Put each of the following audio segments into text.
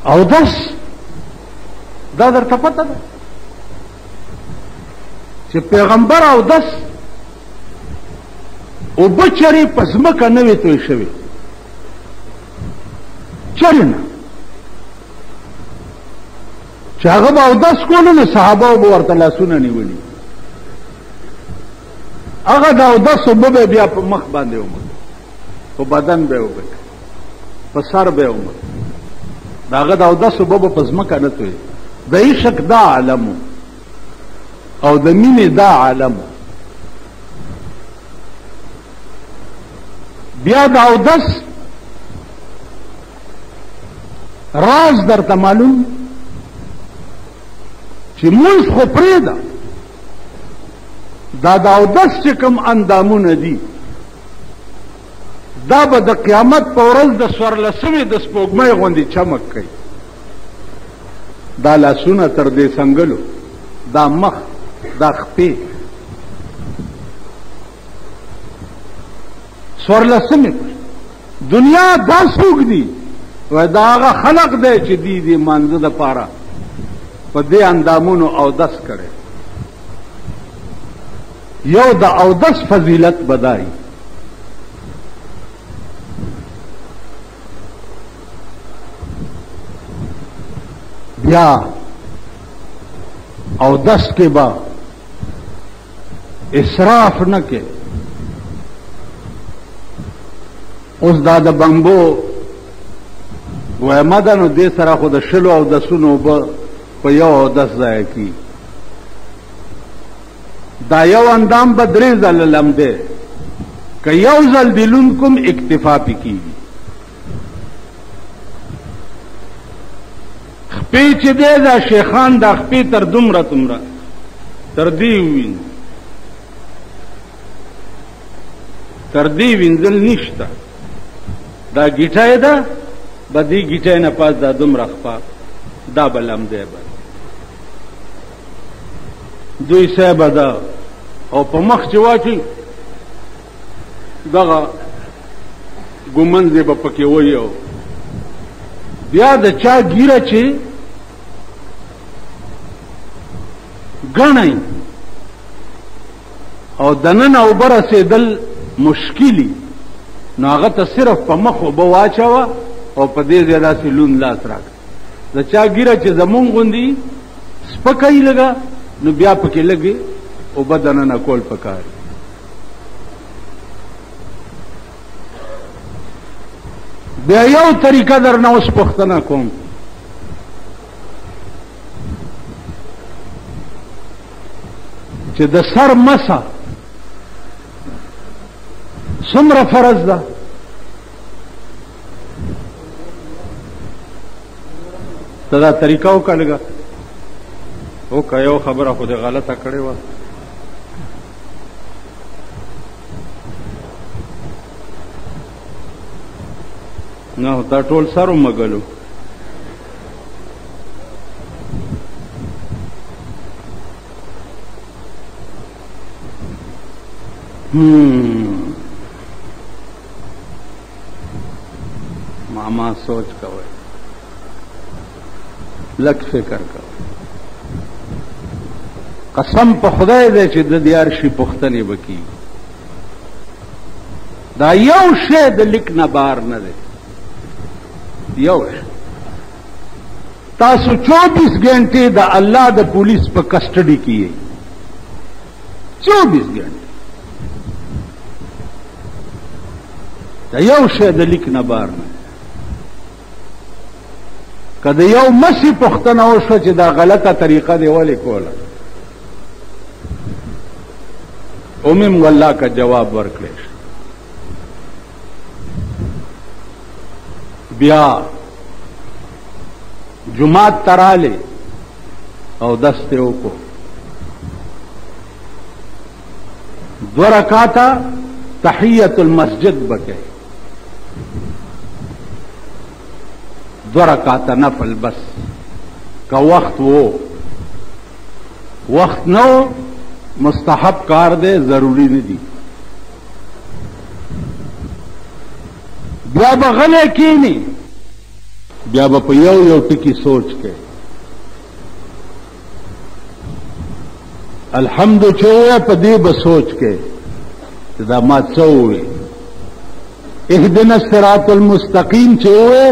اودس دا درته پته ده چې پیغمبر اودس اوبه چرې په ځمکه نه وې توی شوې چرې نه چې هغه به اودس کولو نو صحابه به ورته لاسونه نیولي هغه د اودس اوبه به بیا په مخ باندې ومل په بدن به اوبه په سر به ومل د هغه د اودس اوبه به په ځمکه نه توی د عشق دا عالم او د مینې دا عالم بیا د اودس راز درته معلوم چې مونږ خو پرېږده دا د اودس چې کوم اندامونه دي دا به د قیامت په ورځ د څوارلسمې د سپوږمۍ غوندې چمک کوي دا لاسونه تر دې څنګلو دا مخ دا خپې څوارلسمې دنیا دا څوک دي وای دا هغه خلق دی چې دي مانځه دپاره په دې اندامونو اودس کړی یو د اودس فضیلت بدای بیا اودس کې با اسراف نه کې اوس دا د بمبو وایمه ده نو دې سره خو د شلو اودسونو به په یو اودس ځای کی دا یو اندام به درې ځله لمده که یو ځل دې لوند کوم اکتفا پې کېږي خپې چې دی دا شیخان دا خپې تر دومره تر دې ووینځي تر دې وینځل نشته دا ګیټای ده به دې ګیټای نه پاس دا دومره خپه دا به لمدی به دوی صاحبه ده او په مخ چې واچي دغه ګومنځې به پکې وي او بیا د چا ګیره چې ګڼئ او دننه اوبه رسېدل مشکلي نو هغه ته صرف په مخ اوبه واچوه او په دې ځای داسې لوند لاس راکړه د چا ګیره چې زمونږ غوندي سپکه یي لږه نو بیا پکې لږې اوبه دننه کول پکار بیا یو طریقه درنه اوس پوښتنه کوم چې د سر مسه څومره فرض ده ته دا طریقه وکړه لږه وکړه یو خبره خو دې غلطه کړې وه نه دا ټول سر ومږلو ماما سوچ کوئ لږ فکر کوئ قسم په خدای دی چې د دې هر شي پوښتنې به کېږي دا یو شی د لیک نه بار نه دی یو تاسو 24 घंटे د الله د پولیس په کسټډي کې یې 24 घंटे دا یو شی د لیک نه بار نه که د یو مسی پوښتنه وشوه چې دا غلطه طریقه دی ولې کوله اومم والله کا جواب ورکړی بیا جماعت تراله او دسته وکړو 2 رکعاته تحیت المسجد بکې 2 رکعاته نفل بس کا وقت وقت نو مستحب کار دے ضروری نہیں دی بیا بغلے کی نہیں بیا به په یو یو ټکی سوچ کې الحمد چوه په دې به سوچ کې دا ما څوې اهدنا الصراط المستقیم چوه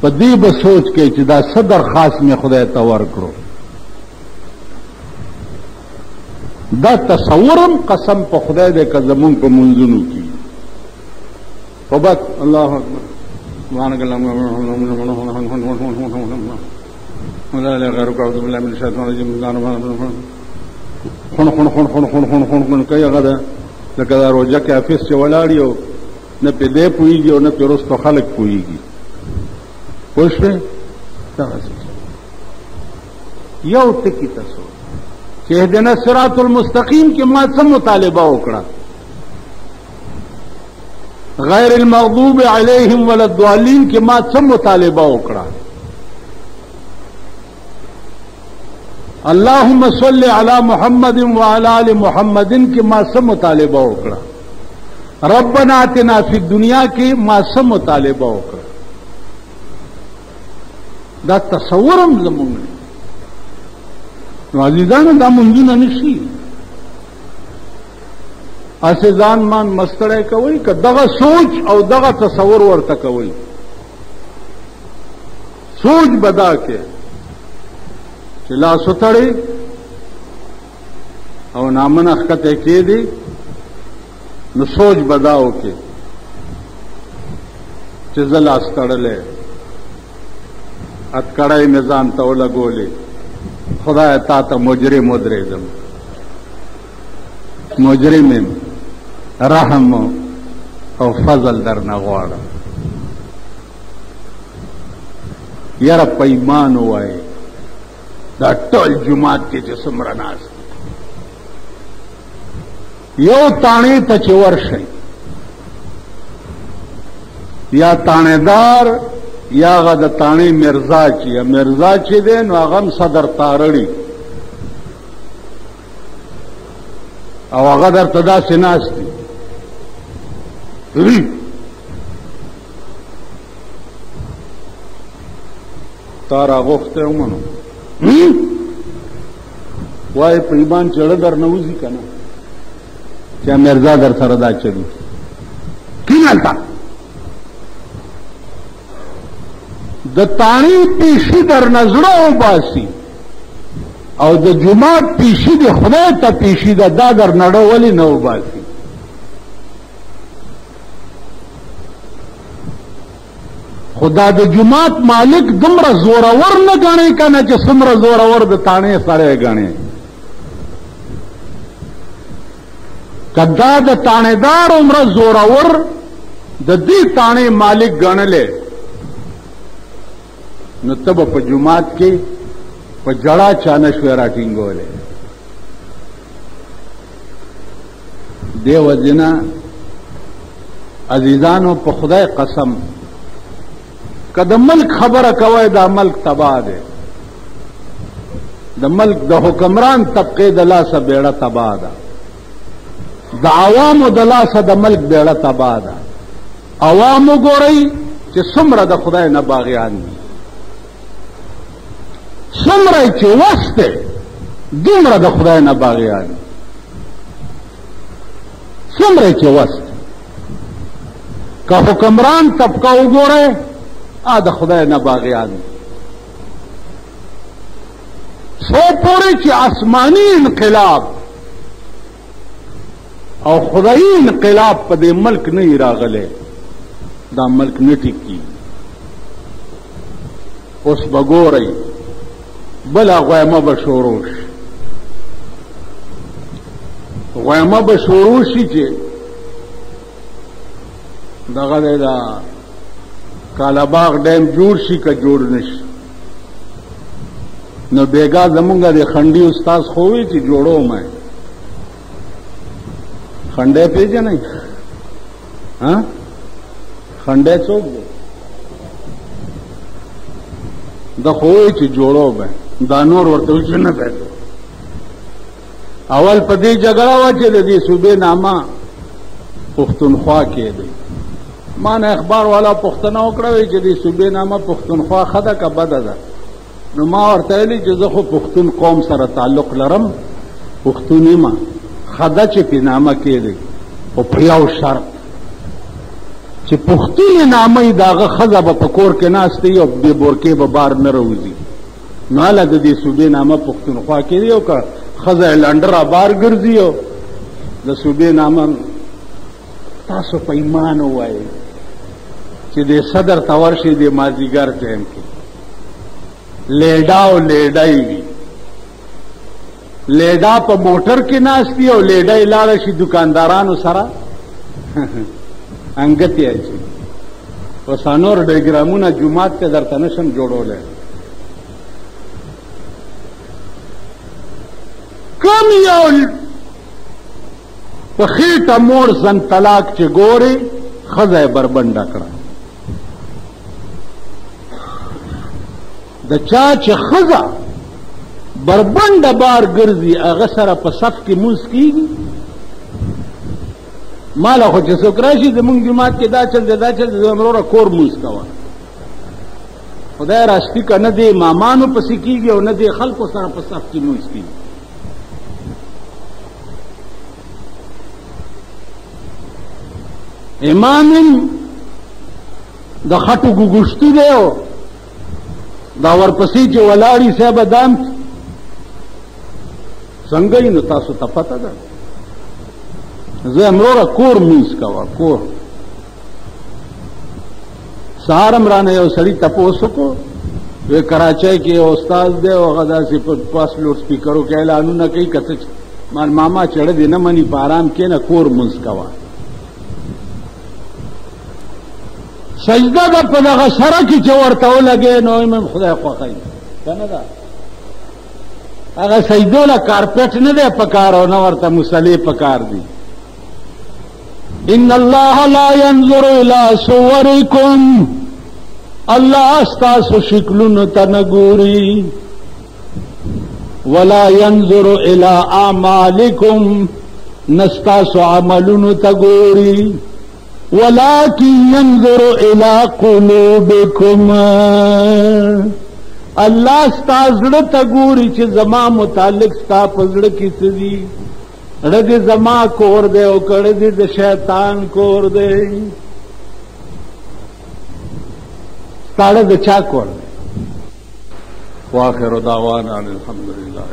په دې به سوچ کې چې دا صدر خاص می خدای ته ورکړو دا تصورم قسم په خدای دې که زمون په منځونو کې وبک الله اکبر سبحانك اللهم ولا اله غيرك اعوذ بالله من الشيطان الرجيم خون کوي هغه لکه دا روزه کې حافظ چې ولاړ یو نه په دې پوهیږي او نه په رستو خلق پوهیږي پوښتنه یو ټکی تاسو چې اهدنا الصراط المستقیم کې ما څه مطالبه وکړه غیر المغضوب علیہم ولا الضالین کې ما څه مطالبه وکړه اللهم صل علی محمد وعلى آل محمد کې ما څه مطالبه وکړه ربنا آتنا فی الدنیا کې ما څه مطالبه وکړه دا تصورم زمونږ نو عزیزانو دا منځونه نشي اسه ځان مان مستړی کوي که دغه سوچ او دغه تصور ورته کوي سوچ بدا کې چې لا ستړی او نامنه ښکته کې دي نو سوچ بداو کې چې زلا ستړلې اتکړای میزان ته ولګولې خدای تا ته مجرم ودرېدم مجرم رحم او فضل در نه غواړم یاره په ایمان وای دا ټول جماعت کې چې څومره ناست یو تاڼې ته چې ورشئ یا تاڼېدار یا هغه د تاڼې مرزا چې دی نو هغه هم صدر تارړي او هغه درته داسې ناست دي تا راغوښتی ومنو وایي په ایمان چړه در نه وځي که نه چې مرزا در سره دا چلي کینهلته د تاڼې پیشي در نه زړه وباسي او د جماعت پیشي د خدای ته پیشي ده دا در نړه ولې نه وباسي خدا د جماعت مالک دومره زورور نه ګڼي که نه چې څومره زورور د تاڼې سړی ګڼي که دا د تاڼېدار عمره زورور د دې تاڼې مالک ګڼلې نو ته به په جماعت کې په جړه چا نه شوې راټینګولی دې وجې نه عزیزانو په خدای قسم که د ملک خبره کوئ دا ملک تباه دی د ملک د حکمران طبقې د لاسه بیړه تباه ده د عوامو د لاسه د ملک بیړه تباه ده عوام وګورئ چې څومره د خدای نه باغیان دي څومره چې وس دی دومره د خدای نه باغیان دي څومره چې وس دی که حکمران طبقه وګورئ د خدای نه باغیان دي څو پورې چې آسماني انقلاب او خدایي انقلاب په دې ملک نه راغلی دا ملک نه ټیکي اوس به ګورئ بله غویمه به شروع شي غویمه به شروع شي چې دغه دی دا کالاباغ ډیم جوړ شي که جوړ نشي نو بیګا زمونږ د خنډي استاد خو وی چې جوړو مې خنډه پیژنئ ها خنډه څوک دی د خو وی چې جوړو به دا نور ورته وی نه ده اول په دې جګړه وا چې د دې صوبې نامه پښتونخوا کې دی ما نه اخبار والا پوښتنه وکړه چې دې صوبې نامه پښتونخوا ښه ده که بده ده؟ نو ما ورته ویلي چې زه خو پښتون قوم سره تعلق لرم، پښتون یم، ښه ده چې پې نامه کېږدئ، خو په یو شرط چې پښتون نامه یې د هغه ښځه به په کور کې ناسته وي او بې بورکې به بار نه راوځي. نو هله د دې صوبې نامه پښتونخوا کېږدئ او که ښځه یې لنډره بار ګرځي او د صوبې نامه تاسو په ایمان ووایئ چې دې صدر ته ورشئ د مازدیګر ټایم کې لیډا او لیډای وي، لیډا په موټر کې ناست وي او لیډای لاړه شي دکاندارانو سره انګتې اچي. اوس نور ډایګرامونه جومات ته درته نشم جوړولی. کم یو په خېټه موړ زن طلاق چې ګورې ښځه یې بربنډه کړه. د چا چې ښځه بربنډه بار ګرځي هغه سره په صف کې مونځ کېږي؟ ماله خو چې څوک راشي زمونږ جومات کې دا چل دی دا چل دی زما وروره کور مونځ کوه. خدای راستی که نه دې امامانو پسې کېږي او نه دې خلکو سره په صف کې مونځ کېږي. امام د خټو ګوګشتي دی او دا ورپسې چې ولاړی صاحب دام څنګه یې نو تاسو ته پته ده. زه امروره کور مونځ کوه کور. سهار هم رانه یو سړي تپوس وکړو وی کراچۍ کې یو استاد دی او هغه داسې په پاس لوډ سپیکرو کې اعلانونه کوي که څه ماما چړه دې نه مني په آرام کښېنه کور مونځ کوه. سجده ده په دغه سره کې چې ورته ولګې نو امام خدای خوښوي که نه ده؟ هغه سجدو له کارپېټ نه دی پکار او نه ورته مصلې پکار دي. ان الله لا ينظر الى صوركم، الله ستاسو شکلونو ته نه ګوري، ولا ينظر الى اعمالكم، نستاسو عملونو ته ګوري، ولكن ينظر الى قلوبكم، الله ستا زړه ته ګوري چې زما متعلق ستا په زړه کې څه دي. زړه دې زما کور دی او کړه دې د شیطان کور دی. ستا د چا کور دی؟ واخر دعوانا الحمد لله.